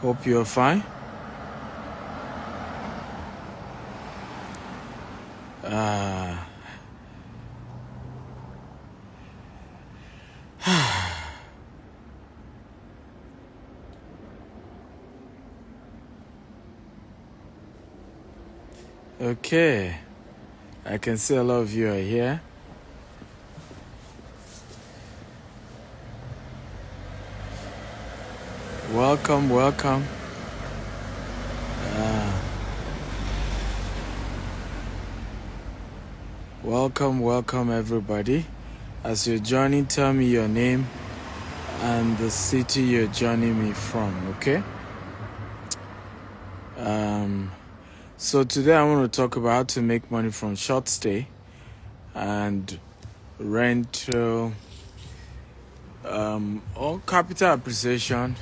Hope you're fine. Okay. I can see a lot of you are here. Welcome. Welcome everybody. As you're joining, tell me your name and the city you're joining me from, okay? So today I want to talk about how to make money from short stay and rental or capital appreciation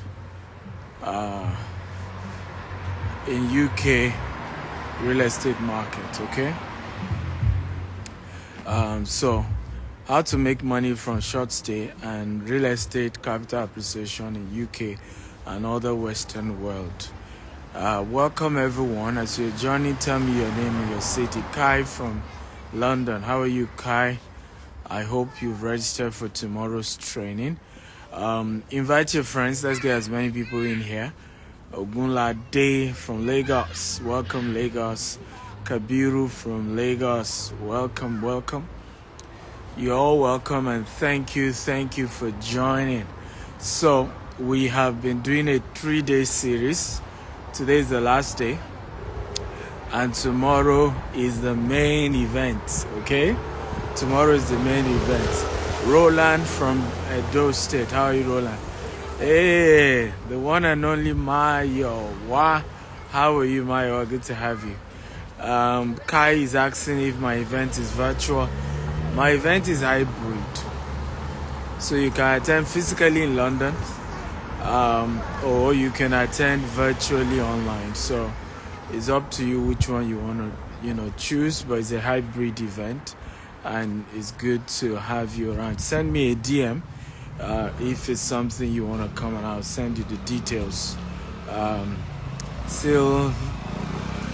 in UK real estate market, okay? So how to make money from short stay and real estate capital appreciation in UK and other Western world. Welcome everyone. As you're joining, tell me your name and your city. Kai from London. How are you, Kai? I hope you've registered for tomorrow's training. Invite your friends. Let's get as many people in here. Ogunlade from Lagos. Welcome, Lagos. Kabiru from Lagos. Welcome. You're all welcome and thank you for joining. So we have been doing a 3-day series. Today is the last day and tomorrow is the main event, okay? Tomorrow is the main event. Roland from Edo State. How are you, Roland? Hey, the one and only Mayo. Wow. How are you, Mayo? Good to have you. Kai is asking if my event is virtual. My event is hybrid. So you can attend physically in London, or you can attend virtually online. So it's up to you which one you want to, choose. But it's a hybrid event, and it's good to have you around. Send me a DM if it's something you want to come, and I'll send you the details.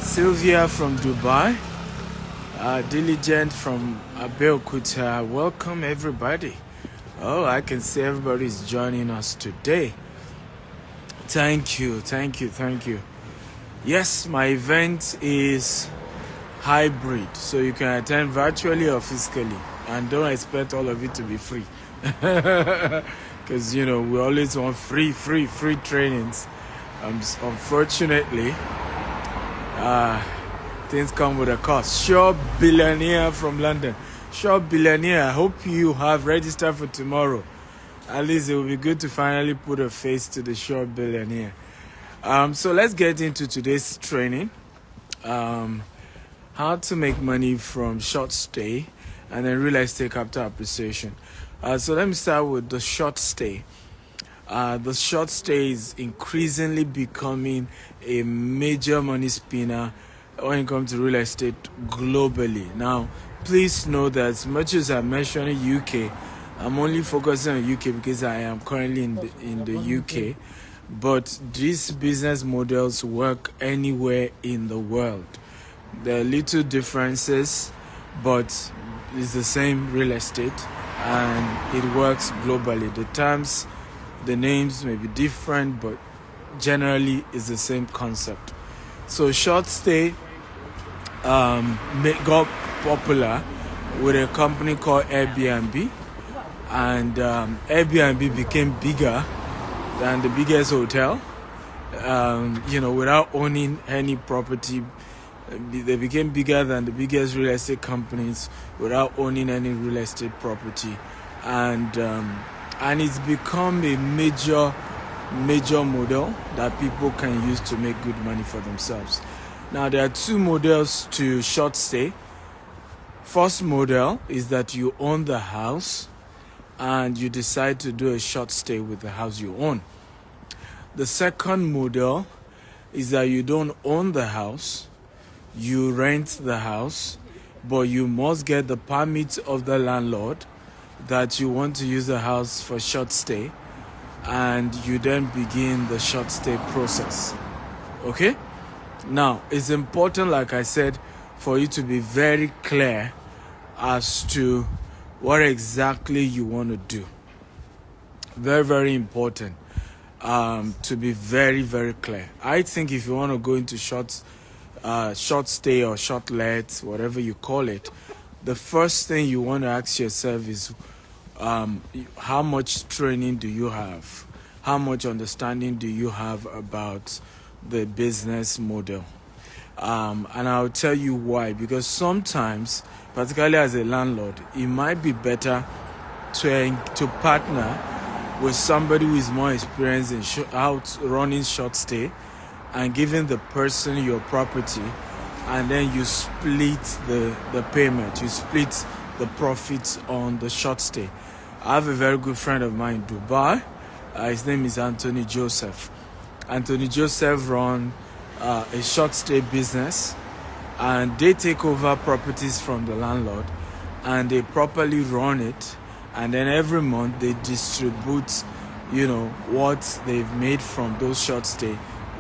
Sylvia from Dubai. Diligent from Abeokuta. Welcome everybody. Oh, I can see everybody's joining us today. Thank you. Yes, my event is hybrid, so you can attend virtually or physically, and don't expect all of it to be free, because we always want free trainings. Unfortunately, things come with a cost. Sure Billionaire from London. Sure Billionaire, I hope you have registered for tomorrow. At least it will be good to finally put a face to the Sure Billionaire. So let's get into today's training. How to make money from short stay and then real estate capital appreciation. So let me start with the short stay. The short stay is increasingly becoming a major money spinner when it comes to real estate globally. Now, please know that as much as I'm mentioning UK, I'm only focusing on UK because I am currently in the UK. But these business models work anywhere in the world. There are little differences, but it's the same real estate and it works globally. The terms, the names may be different, but generally it's the same concept. So short stay got popular with a company called Airbnb, and Airbnb became bigger than the biggest hotel. Without owning any property, they became bigger than the biggest real estate companies without owning any real estate property, and it's become a major model that people can use to make good money for themselves. Now, there are two models to short stay. First model is that you own the house and you decide to do a short stay with the house you own. The second model is that you don't own the house, you rent the house, but you must get the permit of the landlord that you want to use the house for short stay. and you then begin the short stay process. Okay? Now, it's important, like I said, for you to be very clear as to what exactly you want to do. Very, very important to be very, very clear. I think if you want to go into short stay or short let, whatever you call it, the first thing you want to ask yourself is how much training do you have? How much understanding do you have about the business model? And I'll tell you why. Because sometimes, particularly as a landlord, it might be better to partner with somebody who is more experienced in out running short stay and giving the person your property, and then you split the payment, you split the profits on the short stay. I have a very good friend of mine in Dubai. His name is Anthony Joseph. Anthony Joseph runs a short stay business, and they take over properties from the landlord and they properly run it, and then every month they distribute what they've made from those short stay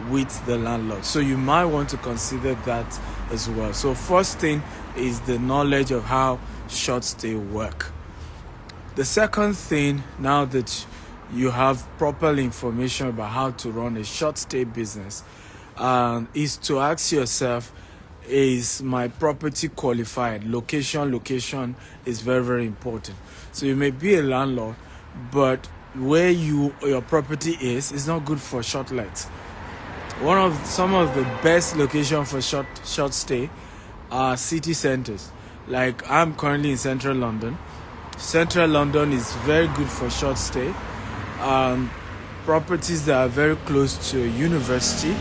with the landlord. So you might want to consider that as well. So first thing is the knowledge of how short stay work. The second thing, now that you have proper information about how to run a short stay business, is to ask yourself, is my property qualified? Location is very, very important. So you may be a landlord, but where your property is not good for short let. Some of the best locations for short stay are city centers. Like I'm currently in central London. Central London is very good for short stay. Properties that are very close to a university,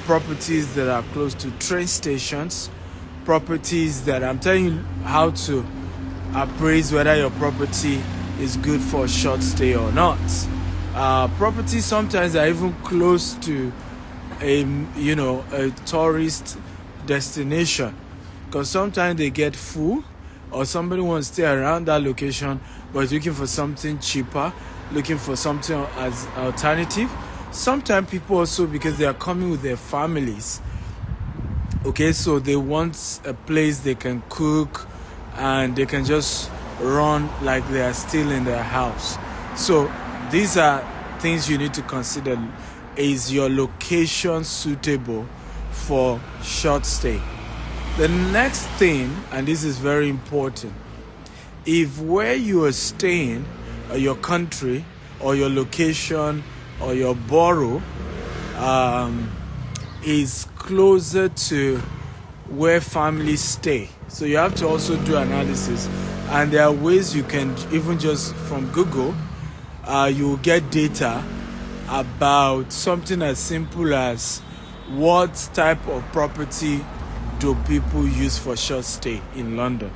properties that are close to train stations, properties that I'm telling you how to appraise whether your property is good for short stay or not. Properties sometimes are even close to a tourist destination, because sometimes they get full, or somebody wants to stay around that location but is looking for something cheaper, looking for something as alternative. Sometimes people also, because they are coming with their families, okay, so they want a place they can cook and they can just run like they are still in their house. So these are things you need to consider. Is your location suitable for short stay? The next thing, and this is very important, if where you are staying, or your country, or your location, or your borough is closer to where families stay. So you have to also do analysis, and there are ways you can, even just from Google, you will get data about something as simple as what type of property do people use for short stay in London,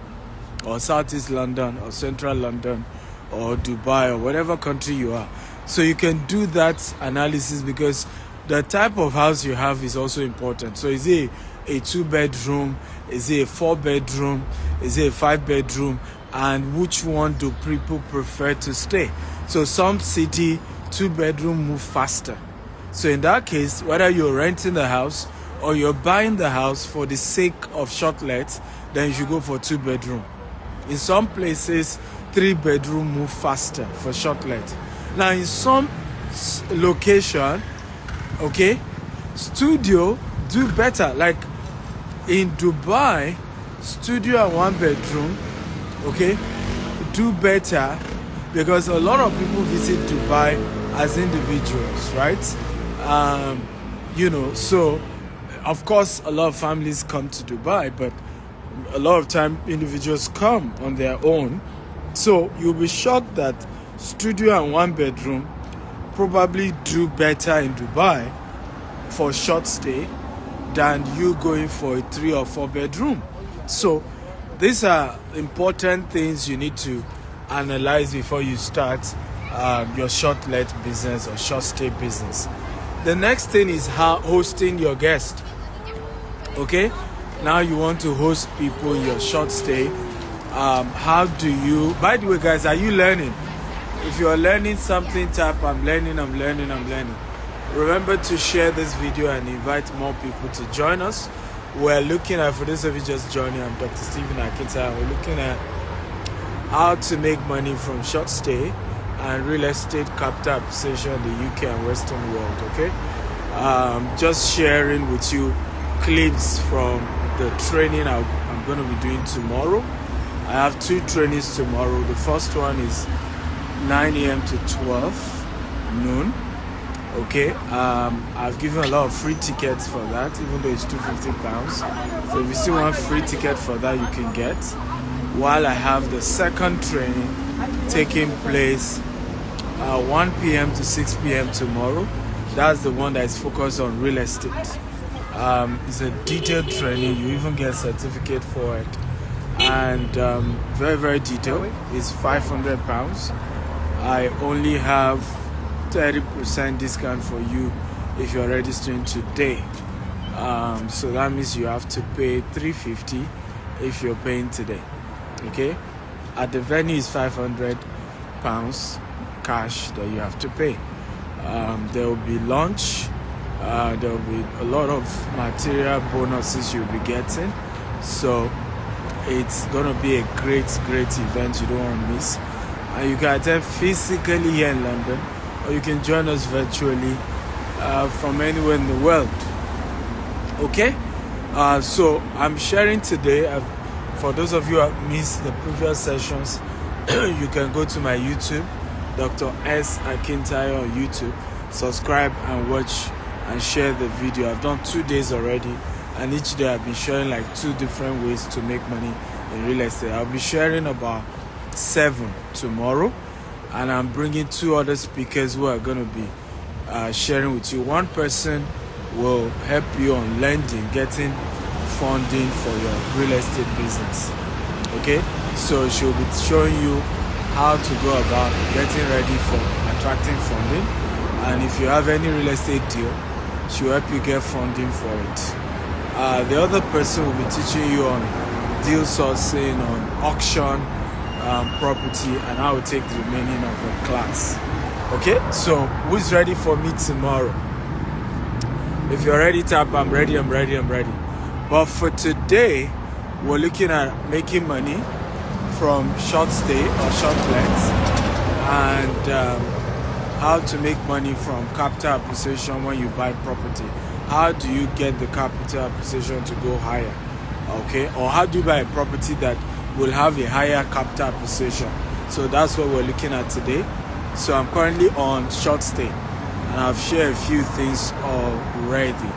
or Southeast London, or Central London, or Dubai, or whatever country you are. So you can do that analysis, because the type of house you have is also important. So is it a 2-bedroom? Is it a 4-bedroom? Is it a 5-bedroom? And which one do people prefer to stay? So some city 2-bedroom move faster. So in that case, whether you're renting the house or you're buying the house for the sake of short let, then you should go for 2-bedroom. In some places, 3-bedroom move faster for short let. Now in some location, okay, studio do better. Like in Dubai, studio and 1-bedroom, okay, do better, because a lot of people visit Dubai as individuals, right? So of course a lot of families come to Dubai, but a lot of time individuals come on their own. So you'll be shocked that studio and 1-bedroom probably do better in Dubai for short stay than you going for a 3 or 4-bedroom. So these are important things you need to analyze before you start your short let business or short stay business. The next thing is how hosting your guest. Okay, now you want to host people in your short stay. How do you, by the way guys, are you learning? If you are learning something, type I'm learning. Remember to share this video and invite more people to join us. We're looking at, for those of you just joining, I'm Dr. Stephen Akinta, and we're looking at how to make money from short stay and real estate capital appreciation in the UK and Western world, okay? Just sharing with you clips from the training I'm going to be doing tomorrow. I have 2 trainings tomorrow. The first one is 9 a.m. to 12 noon. Okay, I've given a lot of free tickets for that, even though it's £250. So if you still want free ticket for that, you can get. While I have the second training taking place 1 p.m. to 6 p.m. tomorrow. That's the one that is focused on real estate. It's a detailed training. You even get a certificate for it, and very, very detailed. It's £500. I only have 30% discount for you if you're registering today. So that means you have to pay $350 if you're paying today. Okay, at the venue is £500 cash that you have to pay. There will be lunch. There will be a lot of material bonuses you'll be getting. So it's gonna be a great event you don't want to miss. And you can attend physically here in London, or you can join us virtually from anywhere in the world. Okay, so I'm sharing today. For those of you who have missed the previous sessions, you can go to my YouTube, Dr. S. Akintayo on YouTube. Subscribe and watch and share the video. I've done 2 days already, and each day I've been sharing like 2 different ways to make money in real estate. I'll be sharing about 7 tomorrow, and I'm bringing 2 other speakers who are going to be sharing with you. One person will help you on lending, getting funding for your real estate business. Okay, so she'll be showing you how to go about getting ready for attracting funding, and if you have any real estate deal, she'll help you get funding for it. The other person will be teaching you on deal sourcing, on auction property, and I will take the remaining of the class. Okay, so who's ready for me tomorrow? If you're ready, tap I'm ready. But for today, we're looking at making money from short stay or short lets, and how to make money from capital appreciation when you buy property. How do you get the capital appreciation to go higher? Okay, or how do you buy a property that will have a higher capital appreciation? So that's what we're looking at today. So I'm currently on short stay, and I've shared a few things already.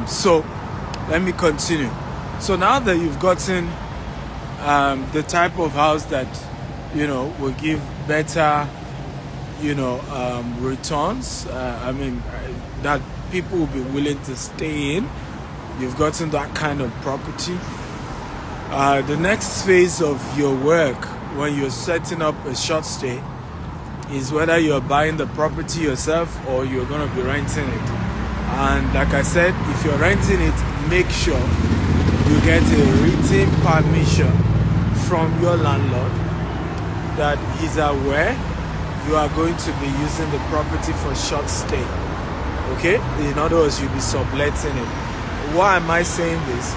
So let me continue. So now that you've gotten the type of house that will give better returns, that people will be willing to stay in, you've gotten that kind of property. The next phase of your work when you're setting up a short stay is whether you're buying the property yourself or you're going to be renting it. And like I said, if you're renting it, make sure you get a written permission from your landlord that he's aware you are going to be using the property for short stay. Okay, in other words, you'll be subletting it. Why am I saying this?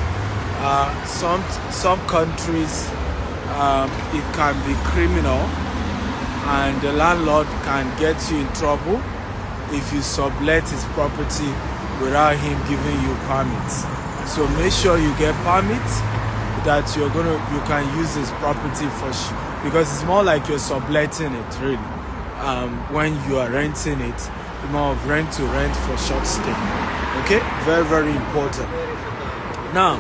Some countries, it can be criminal, and the landlord can get you in trouble if you sublet his property without him giving you permits. So make sure you get permits that you can use this property for, because it's more like you're subletting it really. When you are renting it, more of rent to rent for short stay. Okay, very, very important. Now,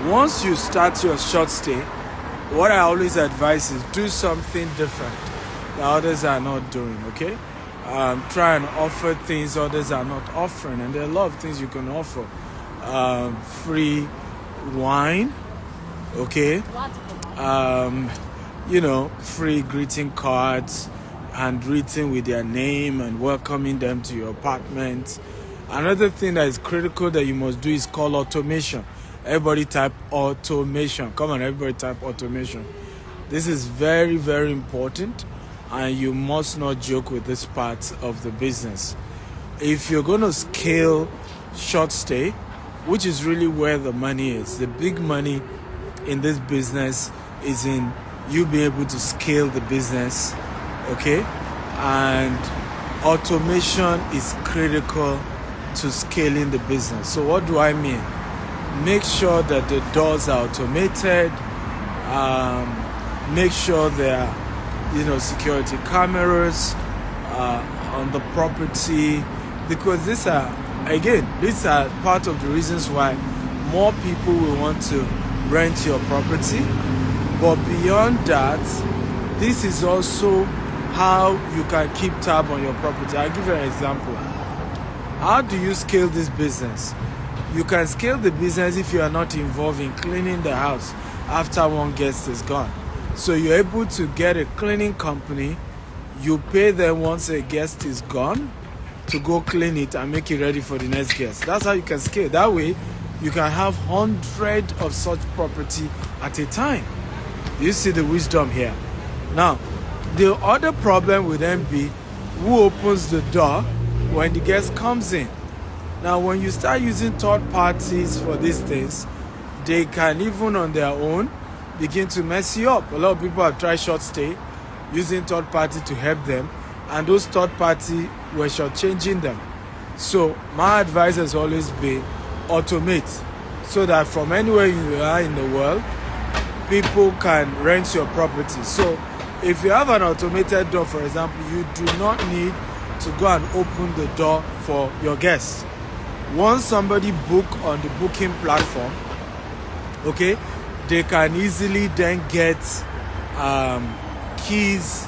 once you start your short stay, what I always advise is do something different that others are not doing. Okay, try and offer things others are not offering, and there are a lot of things you can offer. Free wine, okay, free greeting cards, handwritten with their name and welcoming them to your apartment. Another thing that is critical that you must do is call automation. Everybody type automation. Come on, everybody type automation. This is very, very important. and you must not joke with this part of the business. If you're going to scale short stay, which is really where the money is, the big money in this business is in you being able to scale the business, okay? And automation is critical to scaling the business. So what do I mean? Make sure that the doors are automated. Make sure there are, security cameras on the property, because these are part of the reasons why more people will want to rent your property. But beyond that, this is also how you can keep tab on your property. I'll give you an example. How do you scale this business? You can scale the business if you are not involved in cleaning the house after one guest is gone. So you're able to get a cleaning company, you pay them once a guest is gone to go clean it and make it ready for the next guest. That's how you can scale. That way, you can have hundreds of such property at a time. You see the wisdom here. Now, the other problem would then be who opens the door when the guest comes in. Now, when you start using third parties for these things, they can even on their own begin to mess you up. A lot of people have tried short stay using third party to help them, and those third party were shortchanging them. So my advice has always been automate, so that from anywhere you are in the world, people can rent your property. So if you have an automated door, for example, you do not need to go and open the door for your guests. Once somebody book on the booking platform, okay, they can easily then get keys.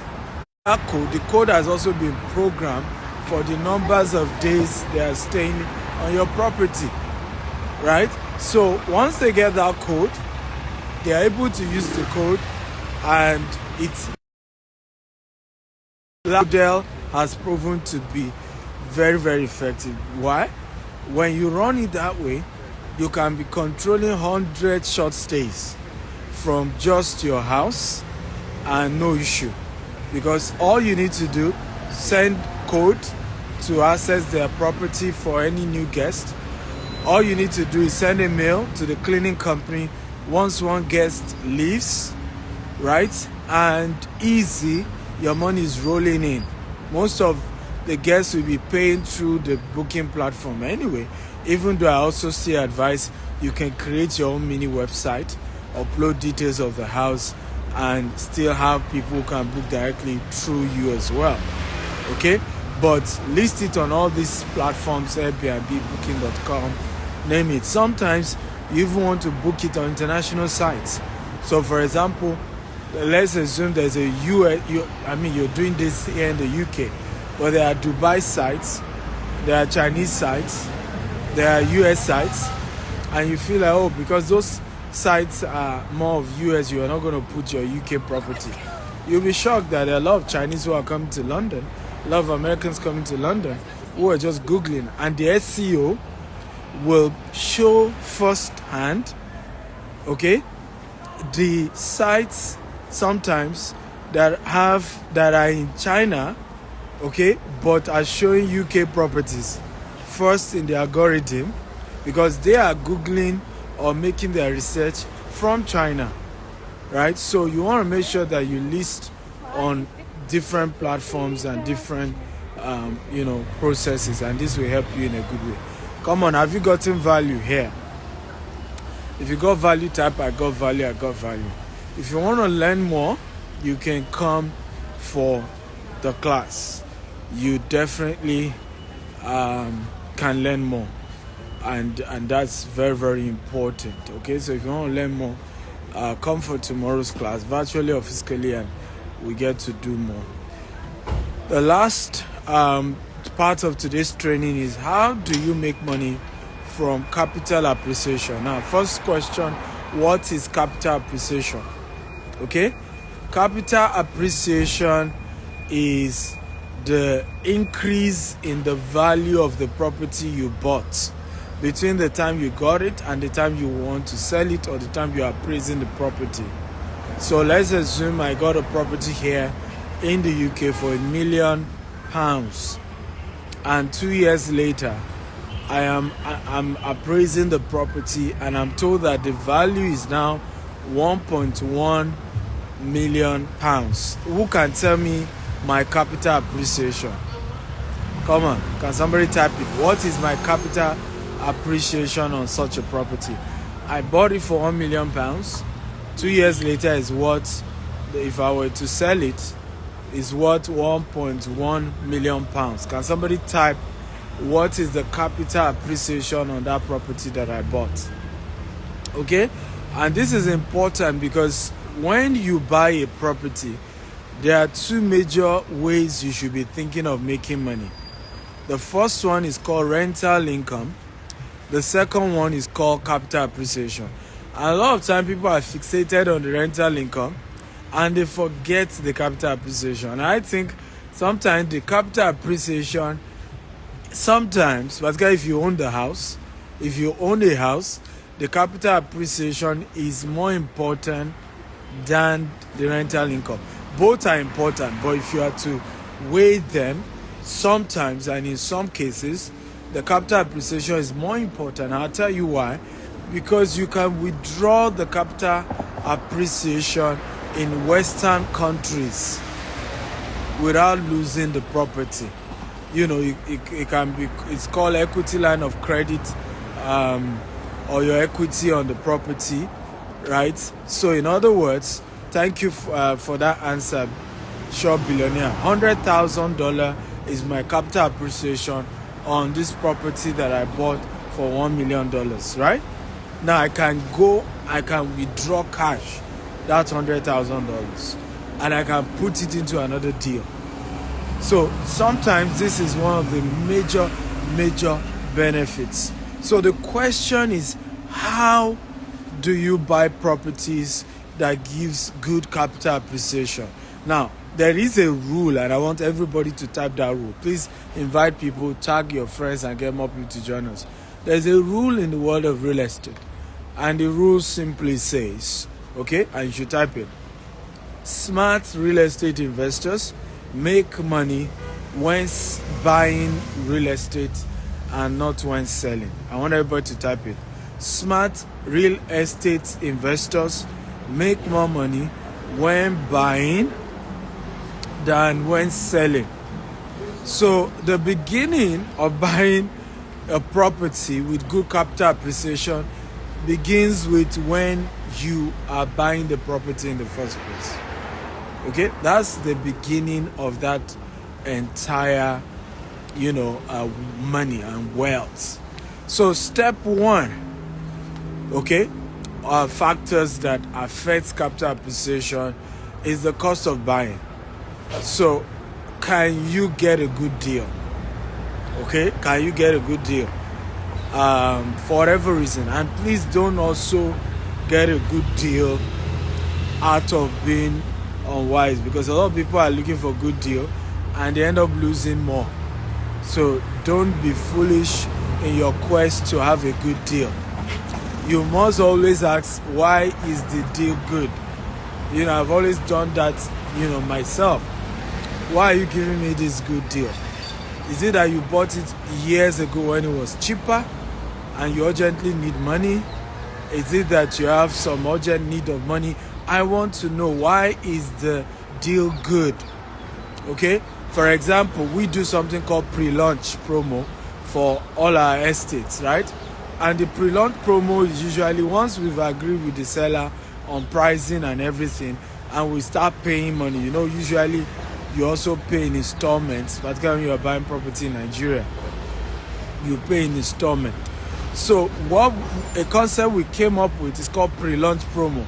That code, the code has also been programmed for the numbers of days they are staying on your property, right? So once they get that code, they are able to use the code, and it's that model has proven to be very, very effective. Why? When you run it that way, you can be controlling 100 short stays from just your house and no issue, because all you need to do, send code to access their property for any new guest. All you need to do is send a mail to the cleaning company once one guest leaves, right? And easy, your money is rolling in. Most of the guests will be paying through the booking platform anyway, even though I also still advise you can create your own mini website, upload details of the house, and still have people who can book directly through you as well, okay? But list it on all these platforms, Airbnb, booking.com, name it. Sometimes you even want to book it on international sites. So for example, let's assume there's a you're doing this here in the UK, but there are Dubai sites, there are Chinese sites, there are US sites, and you feel like, oh, because those sites are more of US, you are not going to put your UK property. You'll be shocked that there are a lot of Chinese who are coming to London, a lot of Americans coming to London who are just Googling, and the SEO will show firsthand, okay, the sites sometimes that are in China, okay, but are showing UK properties first in the algorithm, because they are Googling or making their research from China, right? So you want to make sure that you list on different platforms and different processes, and this will help you in a good way. Come on, have you gotten value here? If you got value, type I got value, I got value. If you want to learn more, you can come for the class. You definitely can learn more, and that's very, very important. Okay, so if you want to learn more, come for tomorrow's class, virtually or physically, and we get to do more. The last part of today's training is how do you make money from capital appreciation? Now, first question, what is capital appreciation? Okay, capital appreciation is the increase in the value of the property you bought between the time you got it and the time you want to sell it, or the time you are appraising the property. So let's assume I got a property here in the UK for £1 million, and 2 years later I'm appraising the property and I'm told that the value is now £1.1 million. Who can tell me my capital appreciation? Come on, can somebody type it? What is my capital appreciation on such a property? I bought it for £1 million. 2 years later is what, if I were to sell it, is worth £1.1 million. Can somebody type what is the capital appreciation on that property that I bought? Okay, and this is important because when you buy a property, there are two major ways you should be thinking of making money. The first one is called rental income. The second one is called capital appreciation. And a lot of time people are fixated on the rental income and they forget the capital appreciation. And I think sometimes the capital appreciation, sometimes, particularly if you own the house, if you own a house, the capital appreciation is more important than the rental income. Both are important, but if you are to weigh them, sometimes and in some cases, the capital appreciation is more important. I'll tell you why. Because you can withdraw the capital appreciation in Western countries without losing the property. You know, it can be, it's called equity line of credit, or your equity on the property, right? So in other words, thank you for that answer, Short Billionaire. $100,000 is my capital appreciation on this property that I bought for $1 million, right? Now I can withdraw cash, that's $100,000, and I can put it into another deal. So sometimes this is one of the major benefits. So the question is, how do you buy properties that gives good capital appreciation? Now, there is a rule, and I want everybody to type that rule. Please invite people, tag your friends, and get more people to join us. There's a rule in the world of real estate, and the rule simply says, okay, and you should type it: smart real estate investors make money when buying real estate and not when selling. I want everybody to type it. Smart real estate investors make more money when buying than when selling. So the beginning of buying a property with good capital appreciation begins with when you are buying the property in the first place. Okay, that's the beginning of that entire, money and wealth. So step one, okay, factors that affect capital appreciation is the cost of buying. So can you get a good deal? Okay, can you get a good deal? For whatever reason, and please don't also get a good deal out of being unwise, because a lot of people are looking for a good deal and they end up losing more. So don't be foolish in your quest to have a good deal. You must always ask, why is the deal good? I've always done that, myself. Why are you giving me this good deal? Is it that you bought it years ago when it was cheaper and you urgently need money? Is it that you have some urgent need of money? I want to know, why is the deal good? Okay? For example, we do something called pre-launch promo for all our estates, right? And the pre-launch promo is usually once we've agreed with the seller on pricing and everything, and we start paying money. Usually you also pay in installments, particularly when you are buying property in Nigeria. You pay in installment. So what a concept we came up with is called pre-launch promo.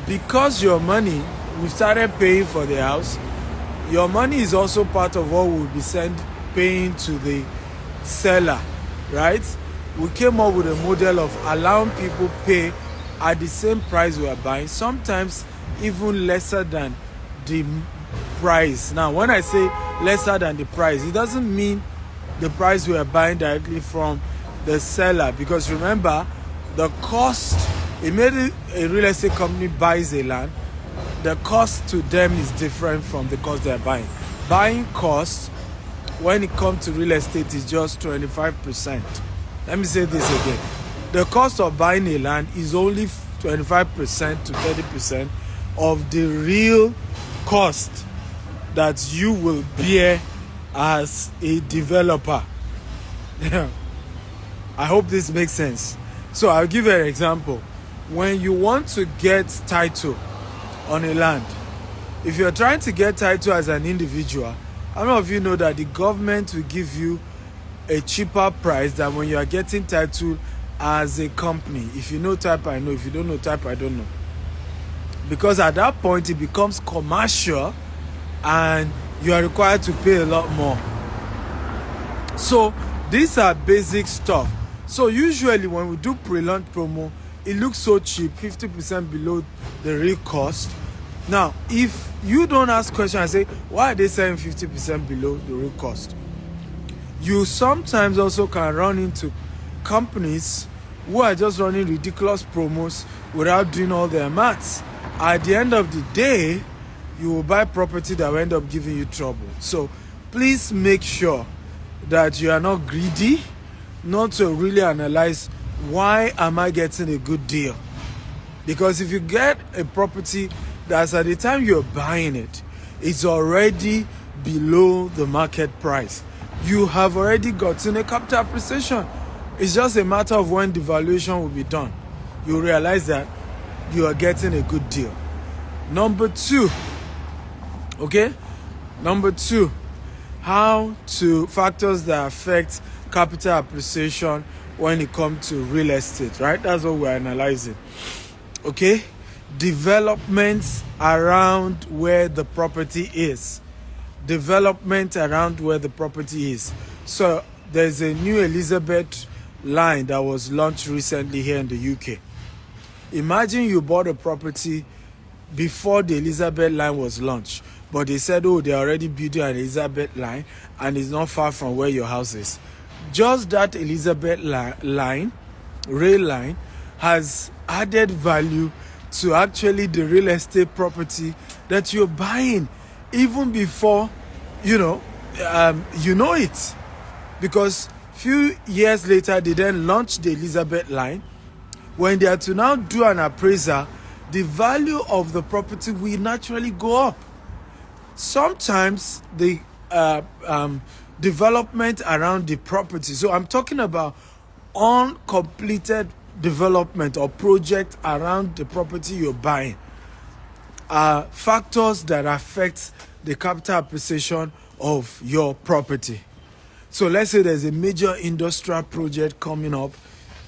Because your money, we started paying for the house, your money is also part of what we'll be paying to the seller, right? We came up with a model of allowing people pay at the same price we are buying, sometimes even lesser than the price. Now, when I say lesser than the price, it doesn't mean the price we are buying directly from the seller, because remember, the cost, immediately a real estate company buys a land, the cost to them is different from the cost they're buying. Buying cost, when it comes to real estate, is just 25%. Let me say this again. The cost of buying a land is only 25% to 30% of the real cost that you will bear as a developer. I hope this makes sense. So I'll give you an example. When you want to get title on a land, if you're trying to get title as an individual, how many of you know that the government will give you a cheaper price than when you are getting title as a company? If you know type, I know. If you don't know type, I don't know. Because at that point, it becomes commercial and you are required to pay a lot more. So these are basic stuff. So usually when we do pre-launch promo, it looks so cheap, 50% below the real cost. Now, if you don't ask questions and say, why are they selling 50% below the real cost? You sometimes also can run into companies who are just running ridiculous promos without doing all their maths. At the end of the day, you will buy property that will end up giving you trouble. So please make sure that you are not greedy, not to really analyze, why am I getting a good deal? Because if you get a property that's at the time you're buying it, it's already below the market price, you have already gotten a capital appreciation. It's just a matter of when the valuation will be done. You realize that you are getting a good deal. Number two, how to factors that affect capital appreciation when it comes to real estate, right? That's what we're analyzing. Okay, developments around where the property is. So there's a new Elizabeth line that was launched recently here in the UK. Imagine you bought a property before the Elizabeth line was launched, but they said, oh, they're already building an Elizabeth line and it's not far from where your house is. Just that Elizabeth rail line, has added value to actually the real estate property that you're buying, even before you know it. Because few years later, they then launched the Elizabeth line. When they are to now do an appraisal, the value of the property will naturally go up. Sometimes the development around the property, so I'm talking about uncompleted development or project around the property you're buying, are factors that affect the capital appreciation of your property. So let's say there's a major industrial project coming up,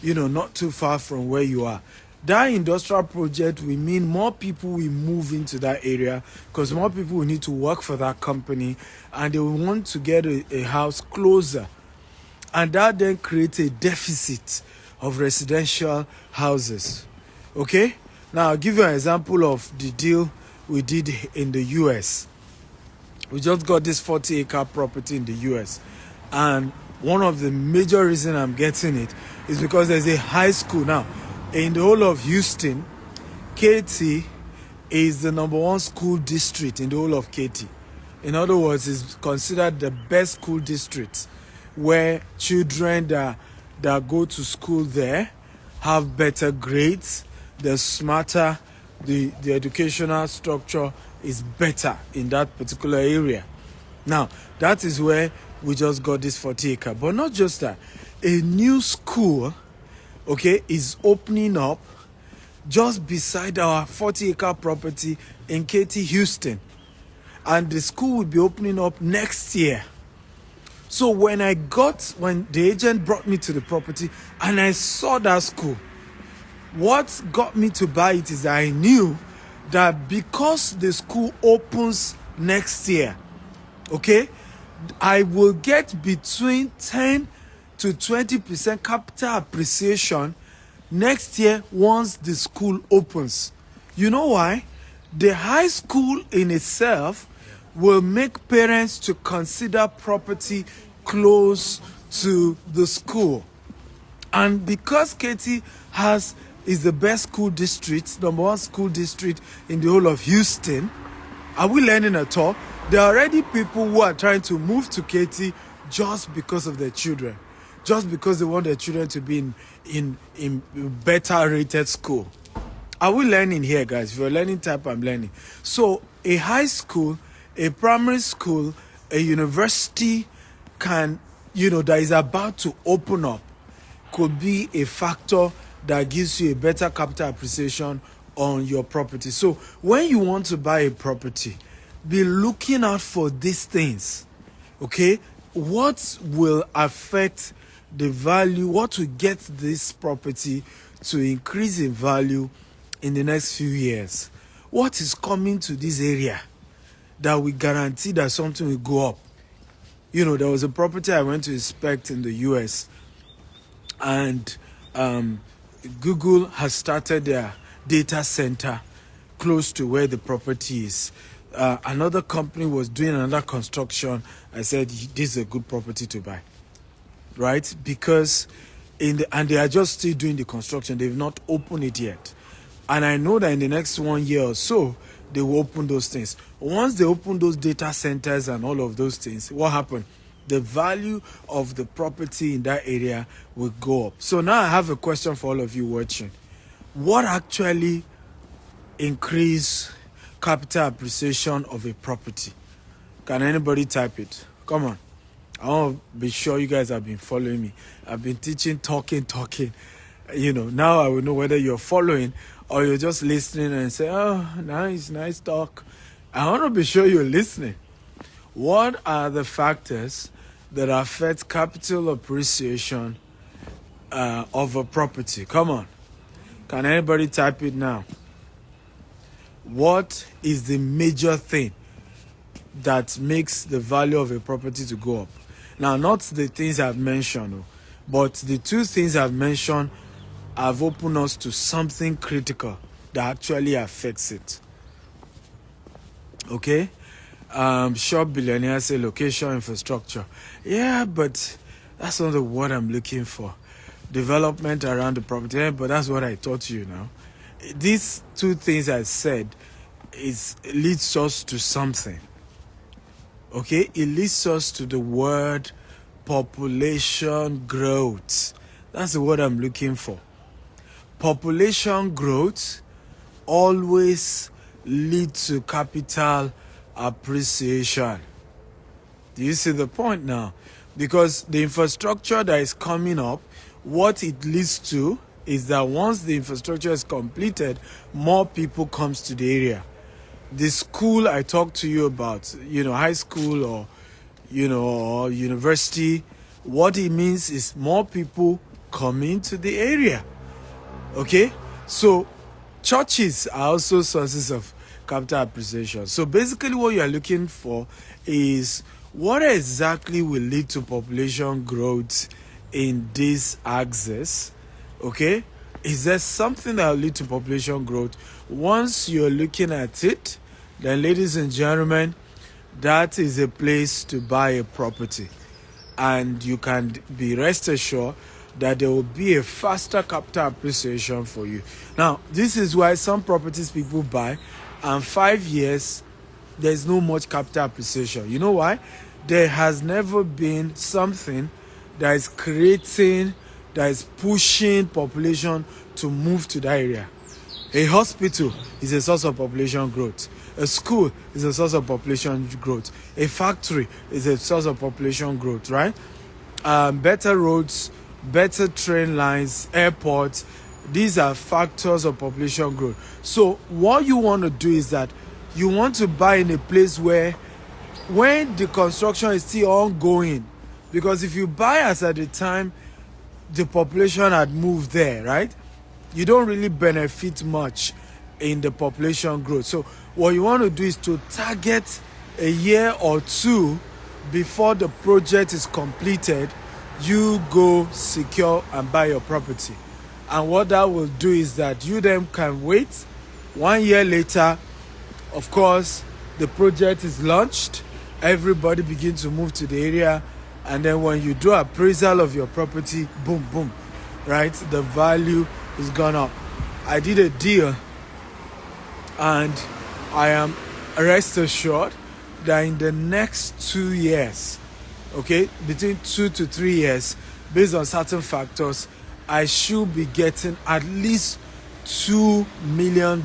not too far from where you are. That industrial project will mean more people will move into that area, because more people will need to work for that company and they will want to get a house closer. And that then creates a deficit of residential houses. Okay? Now, I'll give you an example of the deal we did in the US. We just got this 40-acre property in the US. And one of the major reasons I'm getting it is because there's a high school now. In the whole of Houston, KT is the number one school district in the whole of KT. In other words, it's considered the best school district, where children that go to school there have better grades, they're smarter, the educational structure is better in that particular area. Now, that is where we just got this 40-acre. But not just that. A new school, is opening up just beside our 40-acre property in KT, Houston. And the school will be opening up next year. So when the agent brought me to the property and I saw that school, what got me to buy it is that I knew that because the school opens next year, I will get between 10 to 20% capital appreciation next year once the school opens. You know why? The high school in itself will make parents to consider property close to the school. And because Katie has is the best school district, number one school district in the whole of Houston. Are we learning at all? There are already people who are trying to move to Katy just because of their children, just because they want their children to be in better rated school. Are we learning here, guys? If you're learning type, I'm learning. So a high school, a primary school, a university can, that is about to open up could be a factor that gives you a better capital appreciation on your property. So when you want to buy a property, be looking out for these things. Okay? What will affect the value? What will get this property to increase in value in the next few years? What is coming to this area that will guarantee that something will go up? There was a property I went to inspect in the US, and Google has started their data center close to where the property is. Another company was doing another construction. I said, this is a good property to buy, right? Because and they are just still doing the construction. They've not opened it yet. And I know that in the next 1 year or so, they will open those things. Once they open those data centers and all of those things, what happened? The value of the property in that area will go up. So now I have a question for all of you watching. What actually increase capital appreciation of a property? Can anybody type it? Come on. I want to be sure you guys have been following me. I've been teaching, talking. Now I will know whether you're following or you're just listening and say, oh, nice talk. I want to be sure you're listening. What are the factors that affect capital appreciation of a property? Come on. Can anybody type it now? What is the major thing that makes the value of a property to go up? Now, not the things I've mentioned, but the two things I've mentioned have opened us to something critical that actually affects it. Okay? Short billionaires say location, infrastructure. Yeah, but that's not the word I'm looking for. Development around the property. Yeah, but that's what I taught you now. These two things I said leads us to something. Okay? It leads us to the word population growth. That's the word I'm looking for. Population growth always leads to capital appreciation. Do you see the point now? Because the infrastructure that is coming up, what it leads to is that once the infrastructure is completed, more people comes to the area. The school I talked to you about, high school or or university, what it means is more people coming to the area. Okay? So churches are also sources of capital appreciation. So basically what you are looking for is what exactly will lead to population growth in this axis. Okay? Is there something that will lead to population growth? Once you're looking at it, then ladies and gentlemen, that is a place to buy a property. And you can be rest assured that there will be a faster capital appreciation for you. Now, this is why some properties people buy, and 5 years, there's no much capital appreciation. You know why? There has never been something that is pushing population to move to that area. A hospital is a source of population growth. A school is a source of population growth. A factory is a source of population growth, right? Better roads, better train lines, airports, these are factors of population growth. So what you want to do is that you want to buy in a place where when the construction is still ongoing, because if you buy as at the time the population had moved there, right, you don't really benefit much in the population growth. So what you want to do is to target a year or two before the project is completed. You go secure and buy your property. And what that will do is that you then can wait 1 year later. Of course, the project is launched. Everybody begins to move to the area. And then when you do appraisal of your property, boom, boom, right? The value is gone up. I did a deal, and I am rest assured that in the next 2 years, okay, between 2 to 3 years, based on certain factors, I should be getting at least $2 million,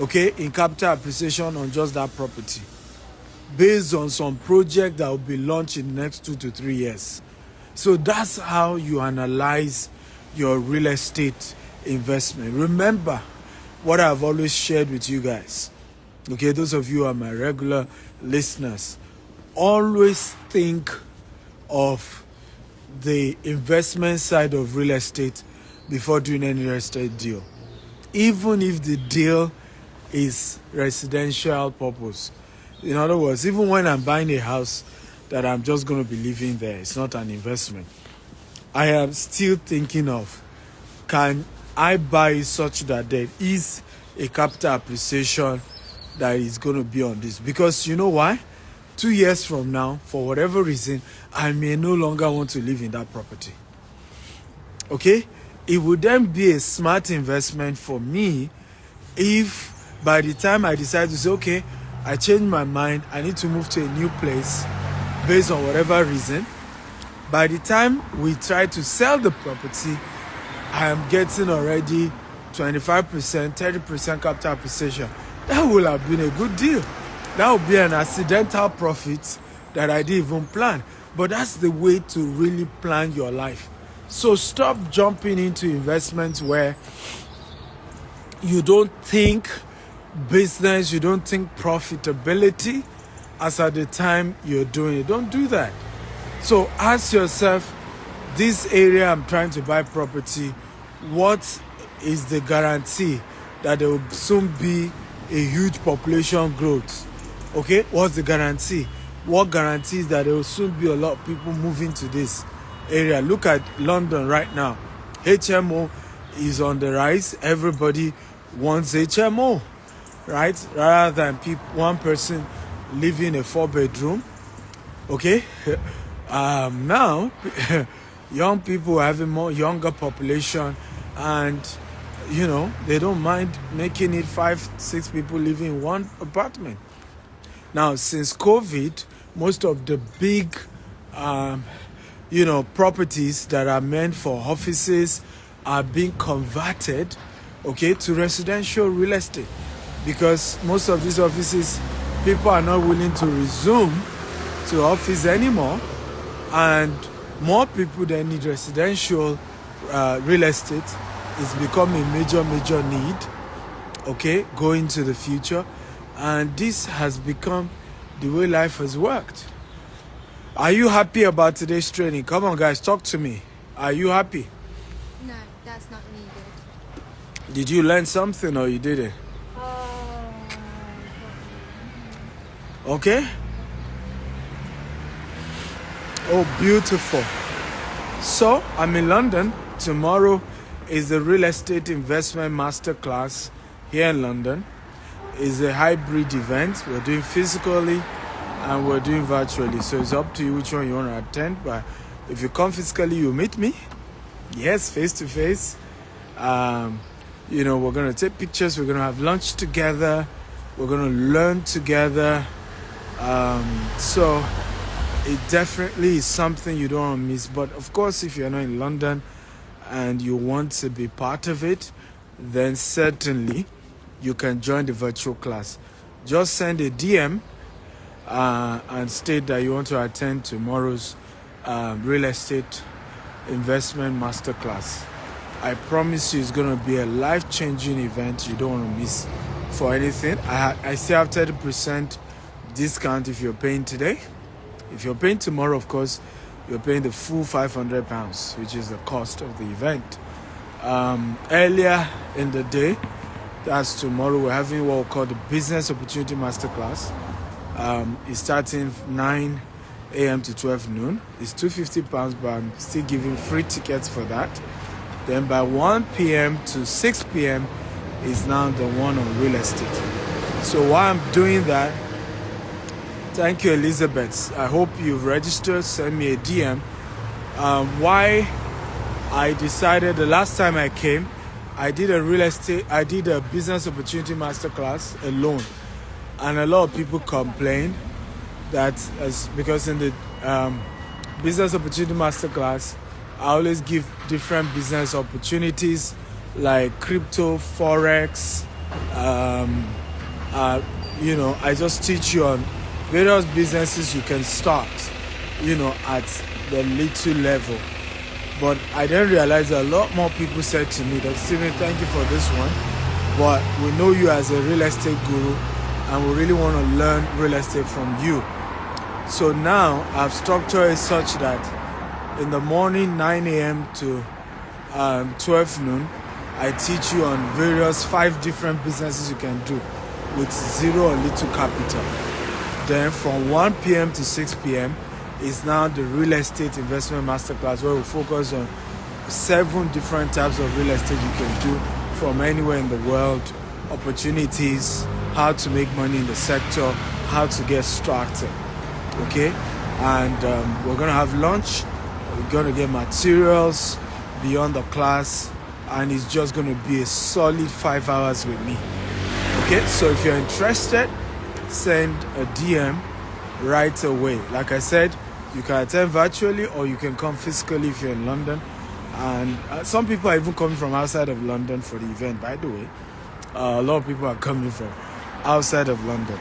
okay, in capital appreciation on just that property, based on some project that will be launched in the next 2 to 3 years. So that's how you analyze your real estate investment. Remember what I've always shared with you guys. Okay, those of you who are my regular listeners, always think of the investment side of real estate before doing any real estate deal. Even if the deal is residential purpose. In other words, even when I'm buying a house that I'm just going to be living there, it's not an investment. I am still thinking of, can I buy such that there is a capital appreciation that is going to be on this? Because you know why? 2 years from now, for whatever reason, I may no longer want to live in that property. Okay? It would then be a smart investment for me if by the time I decide to say, okay, I change my mind, I need to move to a new place based on whatever reason, by the time we try to sell the property, I am getting already 25%, 30% capital appreciation. That will have been a good deal. That would be an accidental profit that I didn't even plan. But that's the way to really plan your life. So stop jumping into investments where you don't think business, you don't think profitability as at the time you're doing it. Don't do that. So ask yourself, this area I'm trying to buy property, what is the guarantee that there will soon be a huge population growth? Okay, what's the guarantee? What guarantees that there will soon be a lot of people moving to this area? Look at London right now. HMO is on the rise. Everybody wants HMO, right? Rather than one person living a 4-bedroom. Okay, now young people having more younger population, and you know they don't mind making it 5-6 people living in one apartment. Now, since COVID, most of the big, properties that are meant for offices are being converted, okay, to residential real estate, because most of these offices, people are not willing to resume to office anymore, and more people that need residential real estate is becoming a major need, okay, going to the future. And this has become the way life has worked. Are you happy about today's training? Come on, guys, talk to me. Are you happy? No, that's not needed. Did you learn something or you didn't? Okay? Oh, beautiful. So, I'm in London. Tomorrow is the Real Estate Investment Masterclass here in London. It's a hybrid event. We're doing physically and we're doing virtually. So it's up to you which one you want to attend. But if you come physically, you meet me. Yes, face to face. We're going to take pictures. We're going to have lunch together. We're going to learn together. So it definitely is something you don't want to miss. But of course, if you're not in London and you want to be part of it, then certainly you can join the virtual class. Just send a DM and state that you want to attend tomorrow's real estate investment masterclass. I promise you it's going to be a life-changing event you don't want to miss for anything. I still have 30% discount if you're paying today. If you're paying tomorrow, of course, you're paying the full £500, which is the cost of the event. Earlier in the day, that's tomorrow, we're having what we call the Business Opportunity Masterclass. It's starting 9 a.m. to 12 noon. It's £250, but I'm still giving free tickets for that. Then by 1 p.m. to 6 p.m. is now the one on real estate. So while I'm doing that, thank you, Elizabeth. I hope you've registered. Send me a DM. Why I decided the last time I came, I did a business opportunity masterclass alone, and a lot of people complained that because in the business opportunity masterclass, I always give different business opportunities like crypto, forex. I just teach you on various businesses you can start, at the little level. But I didn't realize that a lot more people said to me that, Steven, thank you for this one, but we know you as a real estate guru and we really want to learn real estate from you. So now I've structured it such that in the morning 9 a.m. to 12 noon, I teach you on 5 different businesses you can do with zero or little capital. Then from 1 p.m. to 6 p.m. is now the real estate investment masterclass, where we focus on 7 different types of real estate you can do from anywhere in the world, opportunities, how to make money in the sector, how to get started. Okay? And we're going to have lunch. We're going to get materials beyond the class, and it's just going to be a solid 5 hours with me. Okay? So if you're interested, send a DM right away. Like I said, you can attend virtually or you can come physically if you're in London. And some people are even coming from outside of London for the event, by the way. A lot of people are coming from outside of London.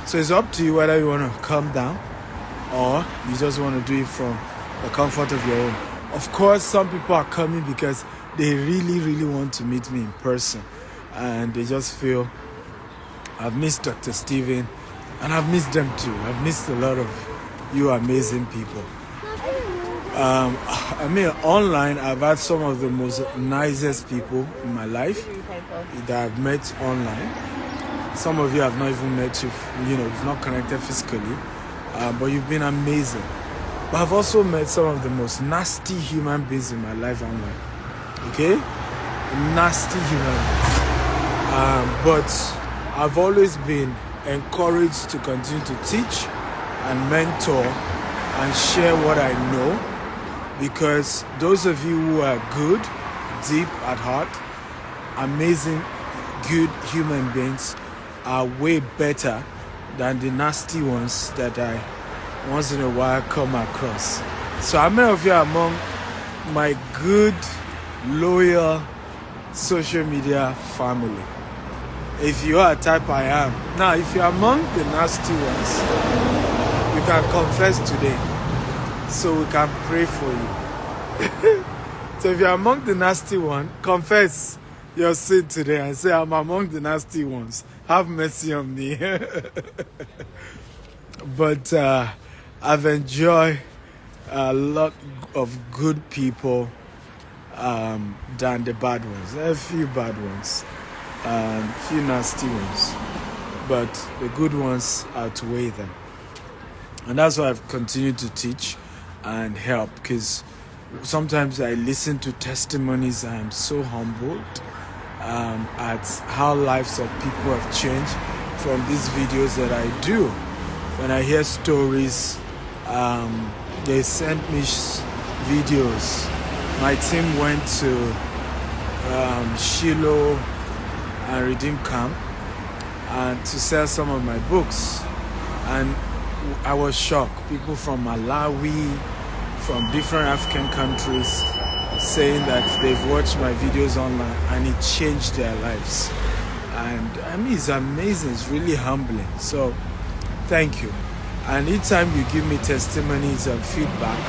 So it's up to you whether you want to come down or you just want to do it from the comfort of your home. Of course, some people are coming because they really, really want to meet me in person. And they just feel, I've missed Dr. Steven, and I've missed them too. I've missed a lot of you amazing people. Online, I've had some of the most nicest people in my life that I've met online. Some of you have not even met you, we've not connected physically, but you've been amazing. But I've also met some of the most nasty human beings in my life online. Okay? Nasty human beings. But I've always been encouraged to continue to teach and mentor and share what I know, because those of you who are good, deep at heart, amazing, good human beings are way better than the nasty ones that I once in a while come across. So how many of you are among my good, loyal social media family? If you are a type, I am. Now, if you're among the nasty ones, you can confess today so we can pray for you. So if you're among the nasty one, confess your sin today and say, I'm among the nasty ones. Have mercy on me. But I've enjoyed a lot of good people than the bad ones. There are a few bad ones. Few nasty ones, but the good ones outweigh them, and that's why I've continued to teach and help, because sometimes I listen to testimonies and I'm so humbled at how lives of people have changed from these videos that I do. When I hear stories, they send me videos. My team went to Shiloh and Redeem Camp and to sell some of my books, and I was shocked. People from Malawi, from different African countries, saying that they've watched my videos online and it changed their lives. And it's amazing. It's really humbling. So thank you. And each time you give me testimonies and feedback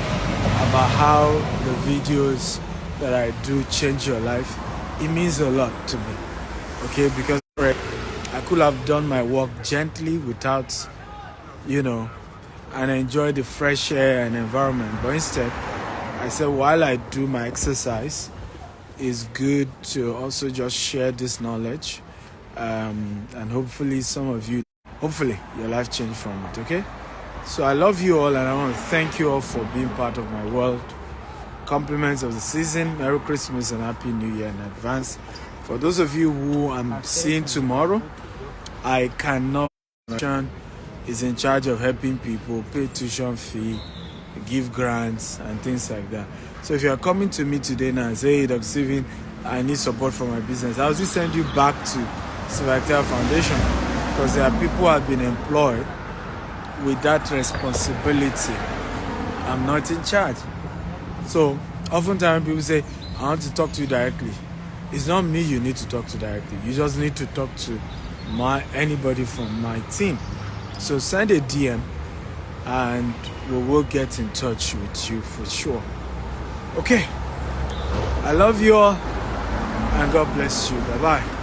about how the videos that I do change your life, it means a lot to me. Okay, because I could have done my work gently without, and enjoy the fresh air and environment. But instead, I said while I do my exercise, it's good to also just share this knowledge. And hopefully your life changed from it, okay? So I love you all, and I want to thank you all for being part of my world. Compliments of the season. Merry Christmas and Happy New Year in advance. For those of you who I'm seeing tomorrow, I cannot. Is in charge of helping people pay tuition fee, give grants, and things like that. So if you are coming to me today now and say, hey, Dr. Steven, I need support for my business, I'll just send you back to Civil Foundation, because there are people who have been employed with that responsibility. I'm not in charge. So oftentimes people say, I want to talk to you directly. It's not me you need to talk to directly. You just need to talk to anybody from my team. So send a DM and we will get in touch with you for sure. Okay. I love you all and God bless you. Bye-bye.